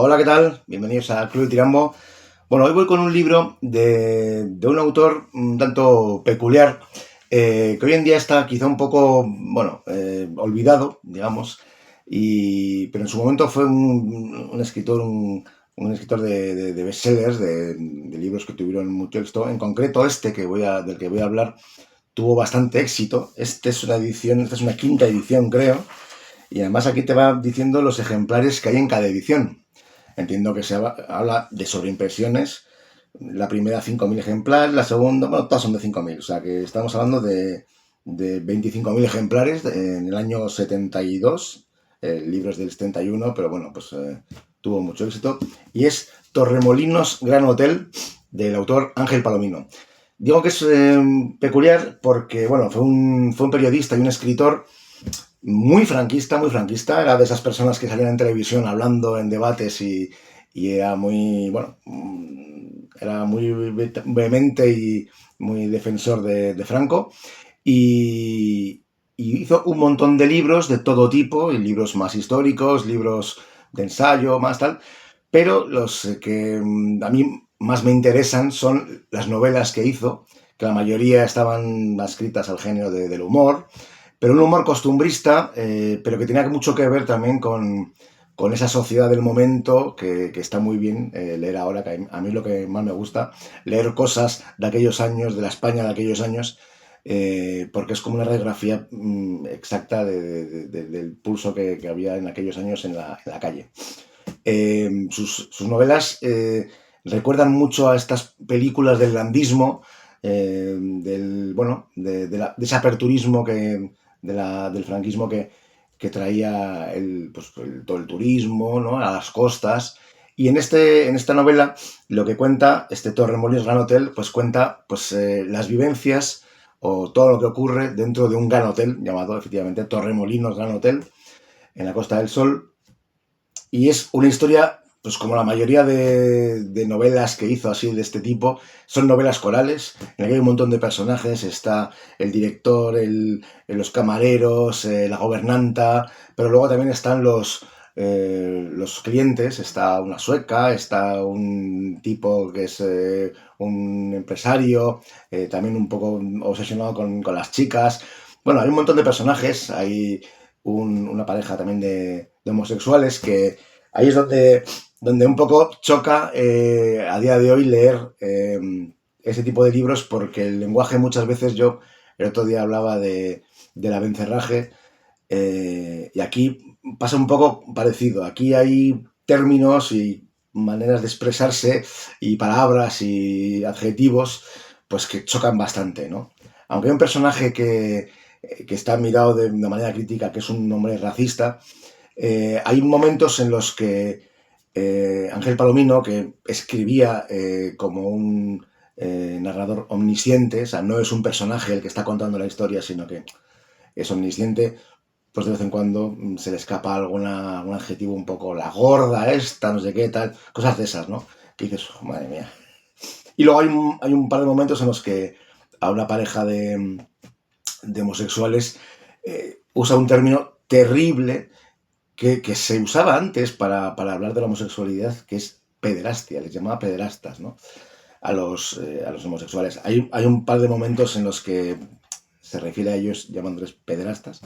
Hola, ¿qué tal? Bienvenidos a Club de Tirambo. Bueno, hoy voy con un libro de un autor un tanto peculiar, que hoy en día está quizá un poco, bueno, olvidado, digamos, pero en su momento fue un escritor, un escritor de bestsellers, de libros que tuvieron mucho éxito. En concreto, del que voy a hablar tuvo bastante éxito. Esta es una quinta edición, creo, y además aquí te va diciendo los ejemplares que hay en cada edición. Entiendo que habla de sobreimpresiones. La primera 5.000 ejemplares, la segunda, bueno, todas son de 5.000. O sea que estamos hablando de 25.000 ejemplares en el año 72. El libro es del 71, pero bueno, pues tuvo mucho éxito. Y es Torremolinos Gran Hotel, del autor Ángel Palomino. Digo que es peculiar porque, bueno, fue un periodista y un escritor muy franquista, era de esas personas que salían en televisión hablando en debates y era muy, bueno, era muy vehemente y muy defensor de Franco y hizo un montón de libros de todo tipo, y libros más históricos, libros de ensayo, más tal, pero los que a mí más me interesan son las novelas que hizo, que la mayoría estaban escritas al género del humor, pero un humor costumbrista, pero que tenía mucho que ver también con esa sociedad del momento que está muy bien leer ahora, que a mí lo que más me gusta, leer cosas de aquellos años, de la España de aquellos años, porque es como una radiografía exacta del pulso que había en aquellos años en la calle. Sus novelas recuerdan mucho a estas películas del landismo, de ese aperturismo del franquismo que traía todo el turismo, ¿no?, a las costas. Y en esta novela lo que cuenta este Torremolinos Gran Hotel, pues cuenta las vivencias o todo lo que ocurre dentro de un gran hotel llamado efectivamente Torremolinos Gran Hotel en la Costa del Sol. Y es una historia, pues como la mayoría de novelas que hizo así de este tipo, son novelas corales, en la que hay un montón de personajes, está el director, los camareros, la gobernanta, pero luego también están los clientes, está una sueca, está un tipo que es un empresario, también un poco obsesionado con las chicas. Bueno, hay un montón de personajes, hay una pareja también de homosexuales que ahí es donde un poco choca a día de hoy leer ese tipo de libros, porque el lenguaje muchas veces el otro día hablaba del abencerraje, y aquí pasa un poco parecido. Aquí hay términos y maneras de expresarse y palabras y adjetivos pues que chocan bastante, ¿no? Aunque hay un personaje que está mirado de una manera crítica, que es un hombre racista, hay momentos en los que Ángel Palomino, que escribía como un narrador omnisciente, o sea, no es un personaje el que está contando la historia, sino que es omnisciente, pues de vez en cuando se le escapa algún adjetivo un poco, la gorda esta, no sé qué, tal, cosas de esas, ¿no? Que dices, "Oh, madre mía". Y luego hay un par de momentos en los que a una pareja de homosexuales usa un término terrible que se usaba antes para hablar de la homosexualidad, que es pederastia, les llamaba pederastas, ¿no?, a los homosexuales. Hay un par de momentos en los que se refiere a ellos llamándoles pederastas.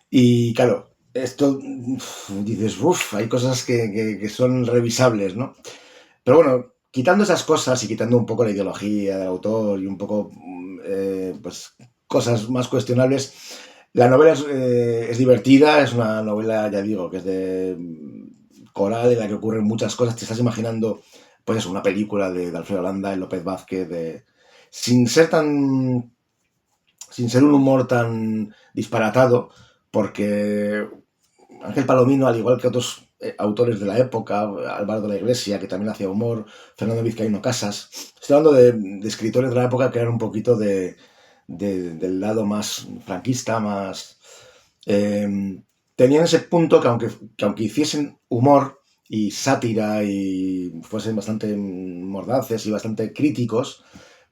Y claro, esto dices, uff, hay cosas que son revisables, ¿no? Pero bueno, quitando esas cosas y quitando un poco la ideología del autor y un poco, pues, cosas más cuestionables, la novela es divertida, es una novela, ya digo, que es de coral, en la que ocurren muchas cosas. Te estás imaginando, pues eso, una película de Alfredo Landa, de López Vázquez, sin ser tan, sin ser un humor tan disparatado, porque Ángel Palomino, al igual que otros autores de la época, Álvaro de la Iglesia, que también hacía humor, Fernando Vizcaíno Casas, estoy hablando de escritores de la época que eran un poquito del lado más franquista, más... Eh, tenían ese punto que aunque hiciesen humor y sátira y fuesen bastante mordaces y bastante críticos,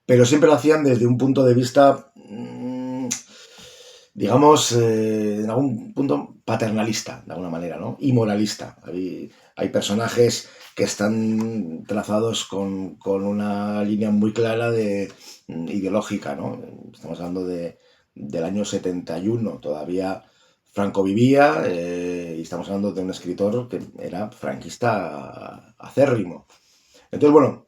pero siempre lo hacían desde un punto de vista, digamos, en algún punto paternalista, de alguna manera, ¿no? Y moralista. hay personajes que están trazados con una línea muy clara ideológica, ¿no? Estamos hablando del año 71, todavía Franco vivía, y estamos hablando de un escritor que era franquista acérrimo. Entonces, bueno,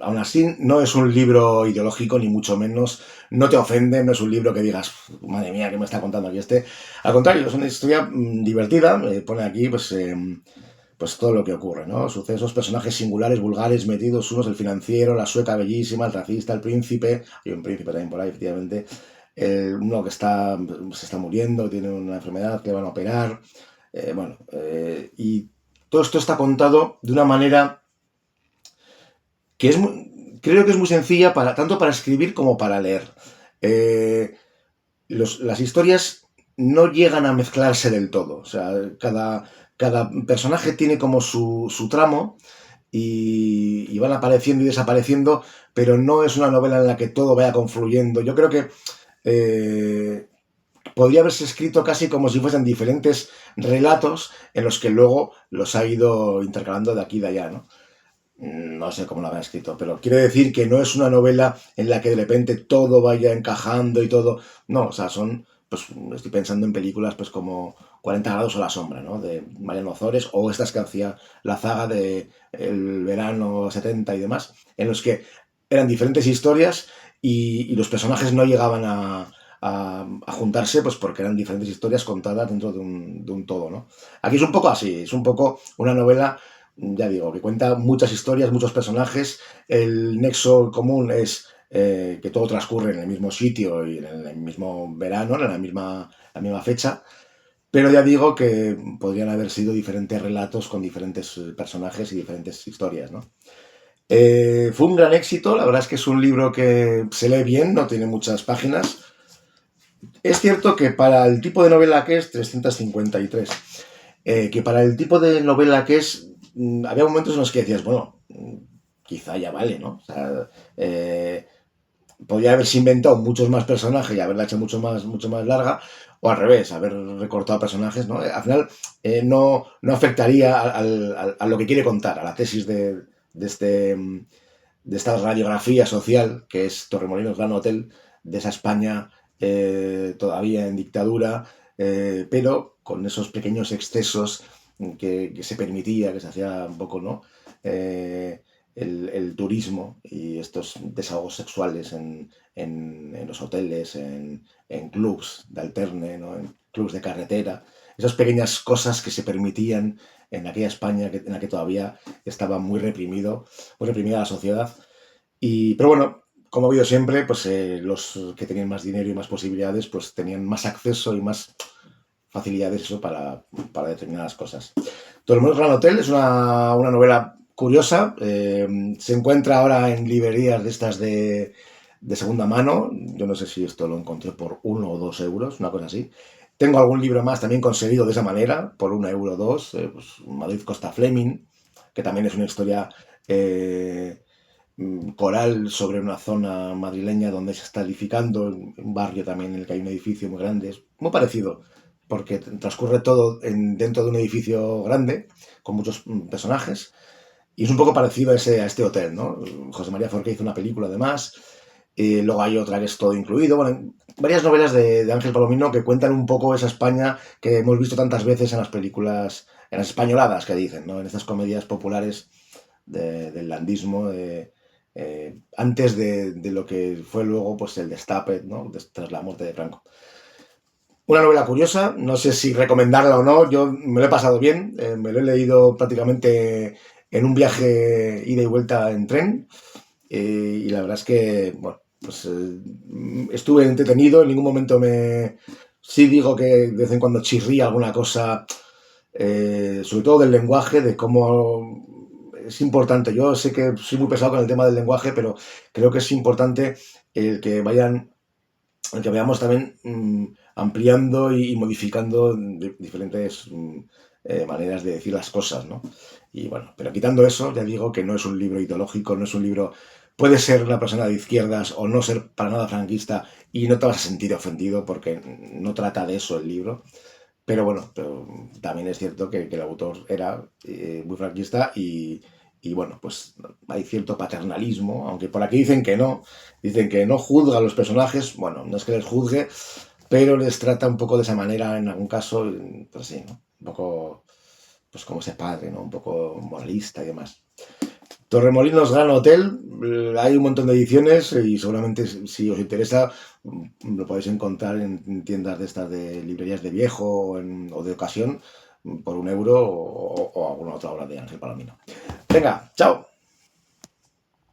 aún así no es un libro ideológico, ni mucho menos, no te ofende, no es un libro que digas, madre mía, ¿qué me está contando aquí este? Al contrario, es una historia divertida, pone aquí, pues todo lo que ocurre, ¿no? Sucesos, personajes singulares, vulgares, metidos unos, el financiero, la sueca bellísima, el racista, el príncipe, hay un príncipe también por ahí, efectivamente, uno que se está muriendo, tiene una enfermedad que le van a operar, y todo esto está contado de una manera que creo que es muy sencilla tanto para escribir como para leer. Eh, las historias no llegan a mezclarse del todo. O sea, cada personaje tiene como su tramo y van apareciendo y desapareciendo, pero no es una novela en la que todo vaya confluyendo. Yo creo que eh, podría haberse escrito casi como si fuesen diferentes relatos en los que luego los ha ido intercalando de aquí y de allá, ¿no? No sé cómo lo habrá escrito, pero quiere decir que no es una novela en la que de repente todo vaya encajando y todo. No, o sea, pues estoy pensando en películas pues como 40 grados o la sombra, ¿no? De Mariano Ozores, o estas que hacía la zaga de El verano 70 y demás, en los que eran diferentes historias y los personajes no llegaban a juntarse, pues porque eran diferentes historias contadas dentro de un todo, ¿no? Aquí es un poco así, es un poco una novela, ya digo, que cuenta muchas historias, muchos personajes. El nexo común es que todo transcurre en el mismo sitio y en el mismo verano, en la misma fecha, pero ya digo que podrían haber sido diferentes relatos con diferentes personajes y diferentes historias, ¿no? Fue un gran éxito, la verdad es que es un libro que se lee bien, no tiene muchas páginas. Es cierto que para el tipo de novela que es, 353, que para el tipo de novela que es, había momentos en los que decías, bueno, quizá ya vale, ¿no? O sea, podría haberse inventado muchos más personajes y haberla hecho mucho más larga, o al revés, haber recortado personajes, ¿no? Al final no afectaría a lo que quiere contar, a la tesis de esta radiografía social que es Torremolinos Gran Hotel, de esa España todavía en dictadura, pero con esos pequeños excesos que se permitía, que se hacía un poco, ¿no? El turismo y estos desahogos sexuales en los hoteles, en clubs de alterne, ¿no? En clubs de carretera, esas pequeñas cosas que se permitían en aquella España en la que todavía estaba muy reprimida la sociedad. Pero bueno, como ha habido siempre, pues los que tenían más dinero y más posibilidades, pues tenían más acceso y más facilidades eso para determinadas cosas. Todo el mundo Gran Hotel es una novela curiosa. Se encuentra ahora en librerías de estas de segunda mano. Yo no sé si esto lo encontré por 1 o 2 euros, una cosa así. Tengo algún libro más también conseguido de esa manera, por 1 euro o dos. Pues Madrid Costa Fleming, que también es una historia coral sobre una zona madrileña donde se está edificando, un barrio también en el que hay un edificio muy grande. Es muy parecido, porque transcurre todo dentro de un edificio grande, con muchos personajes, y es un poco parecido a este hotel, ¿no? José María Forqué hizo una película además, luego hay otra que es todo incluido, bueno, varias novelas de Ángel Palomino que cuentan un poco esa España que hemos visto tantas veces en las películas, en las españoladas que dicen, ¿no? En estas comedias populares del landismo, antes de lo que fue luego pues el destape, ¿no? Tras la muerte de Franco. Una novela curiosa, no sé si recomendarla o no, yo me lo he pasado bien, me lo he leído prácticamente en un viaje ida y vuelta en tren, y la verdad es que, bueno, pues estuve entretenido, en ningún momento Sí digo que de vez en cuando chirría alguna cosa, sobre todo del lenguaje, de cómo es importante. Yo sé que soy muy pesado con el tema del lenguaje, pero creo que es importante el que vayan, el que vayamos también ampliando y modificando diferentes maneras de decir las cosas, ¿no? Y bueno, pero quitando eso, ya digo que no es un libro ideológico, no es un libro... Puede ser una persona de izquierdas o no ser para nada franquista y no te vas a sentir ofendido porque no trata de eso el libro. Pero bueno, pero también es cierto que el autor era muy franquista y bueno, pues hay cierto paternalismo, aunque por aquí dicen que no juzga a los personajes, bueno, no es que les juzgue, pero les trata un poco de esa manera en algún caso, pues sí, ¿no? Un poco, pues como ese padre, ¿no? Un poco moralista y demás. Torremolinos Gran Hotel, hay un montón de ediciones y seguramente si os interesa lo podéis encontrar en tiendas de estas de librerías de viejo o de ocasión por 1 euro o alguna otra obra de Ángel Palomino. Venga, chao.